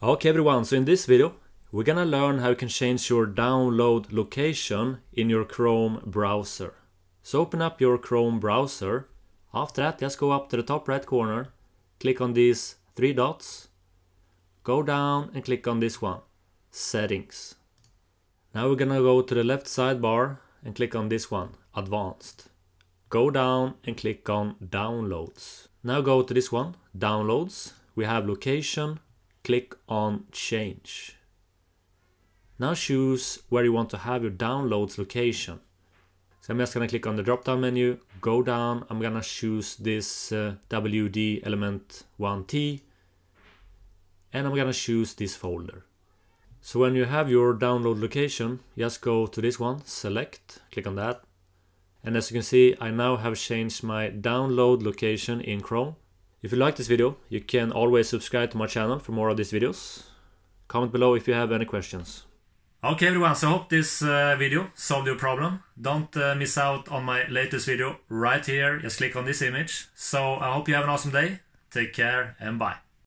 Okay everyone, so in this video we're gonna learn how you can change your download location in your Chrome browser. So open up your Chrome browser. After that, just go up to the top right corner, click on these three dots, go down and click on this one, Settings. Now we're gonna go to the left sidebar and click on this one, Advanced. Go down and click on Downloads. Now go to this one, Downloads. We have Location. Click on Change. Now choose where you want to have your downloads location. So I'm just going to click on the drop down menu, go down, I'm going to choose this WD element 1T and I'm going to choose this folder. So when you have your download location, just go to this one, select, click on that. And as you can see, I now have changed my download location in Chrome. If you like this video, you can always subscribe to my channel for more of these videos. Comment below if you have any questions. Okay everyone, so I hope this video solved your problem. Don't miss out on my latest video right here. Just click on this image. So I hope you have an awesome day. Take care and bye.